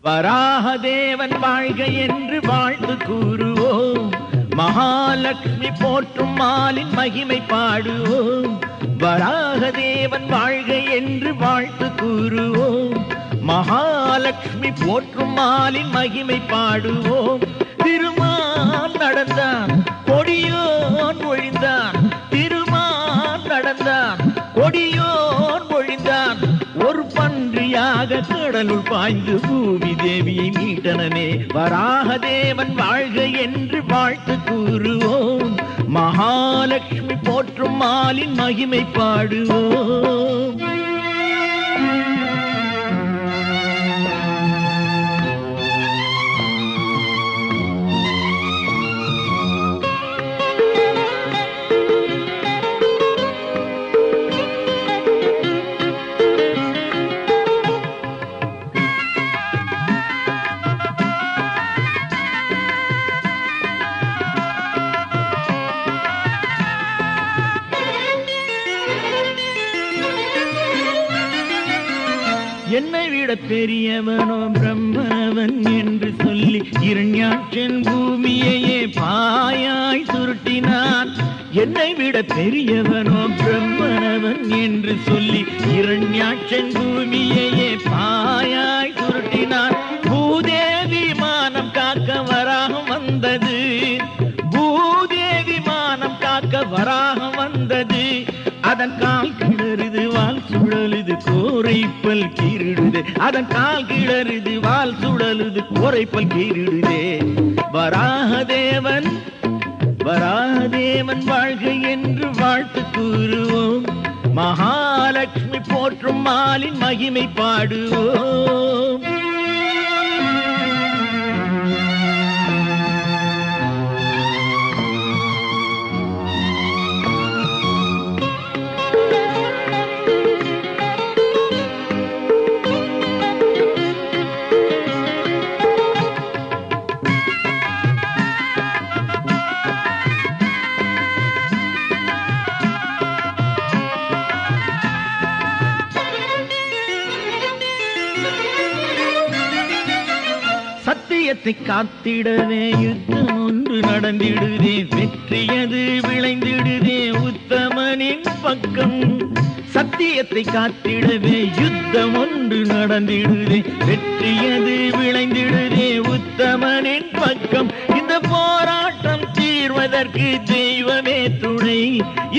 வராகதேவன் வாழ்க என்று வாழ்த்து கூறுவோம். மகாலட்சுமி போற்றும் மாலின் மகிமை பாடுவோம். வராகதேவன் வாழ்க என்று வாழ்த்து கூறுவோம். மகாலட்சுமி போற்றும் மாலின் மகிமை பாடுவோம். திருமால் நடந்தான், கொடியோன் ஒழிந்தான். திருமால் நடந்தான், கொடியோன் ஒழிந்தான். ஒரு பன்றியாக கடலுள் பாய்ந்து பூமி தேவியை மீட்டனனே. வராகதேவன் வாழ்க என்று வாழ்த்து கூறுவோம். மகாலட்சுமி போற்றும் மாலின் மகிமை பாடுவோம். என்னை விட பெரியவனோ பிரம்மனவன் என்று சொல்லி இரண்யாட்சன் பூமியையே பாயாய் சுருட்டினான். என்னை விட பெரியவனோ பிரம்மனவன் என்று சொல்லி இரண்யாட்சன் பூமியையே பாயாய் சுருட்டினான். பூதேவி மானம் காக்க வராகம் வந்தது. பூதேவி மானம் காக்க வராகம் வந்தது. அதன் கால் கிளறுது, வால் சுழலுது, கோரைப்பல் கீறிடுது. அதன் கால் கிளறுது, வால் சுழலுது, கோரைப்பல் கீறிடுதே. வராகதேவன் வராகதேவன் வாழ்க என்று வாழ்த்து கூறுவோம். மகாலட்சுமி போற்றும் மாலின் மகிமை பாடுவோம். சத்தியத்தை காத்திடவே யுத்தம் ஒன்று நடந்திடுதே. வெற்றியது விளைந்திடுதே உத்தமனின் பக்கம். சத்தியத்தை காத்திடவே யுத்தம் ஒன்று நடந்திடுதே. வெற்றியது விளைந்திடுதே உத்தமனின் பக்கம். இந்த போராட்டம் தீர்வதற்கு தெய்வமே துணை.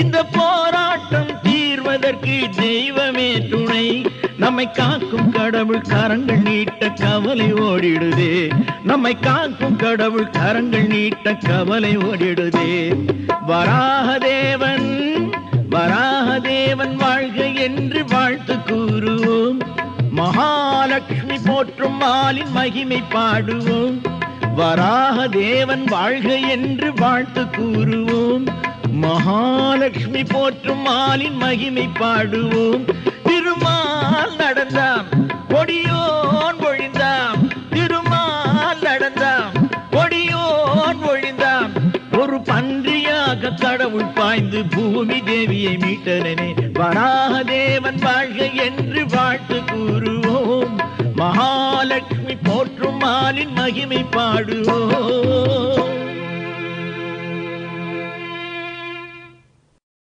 இந்த போராட்டம் தீர்வதற்கு தெய்வமே துணை. நம்மை காக்கும் கடவுள் கரங்கள் நீட்ட கவலை ஓடிடுதே. நம்மை காக்கும் கடவுள் கரங்கள் நீட்ட கவலை ஓடிடுதே. வராகதேவன் வராகதேவன் வாழ்க என்று வாழ்த்து கூறுவோம். மகாலட்சுமி போற்றும் மாலின் மகிமை பாடுவோம். வராகதேவன் வாழ்க என்று வாழ்த்து கூறுவோம். மகாலட்சுமி போற்றும் மாலின் மகிமை பாடுவோம். திருமால் நடந்தான், கொடியோன் ஒழிந்தான். திருமால் நடந்தான், கொடியோன் ஒழிந்தான். ஒரு பன்றியாக கடவுள் பாய்ந்து பூமி தேவியை மீட்டனே. வராகதேவன் வாழ்க என்று வாழ்த்து கூறுவோம். மகாலட்சுமி போற்றும் மாலின் மகிமை பாடுவோம்.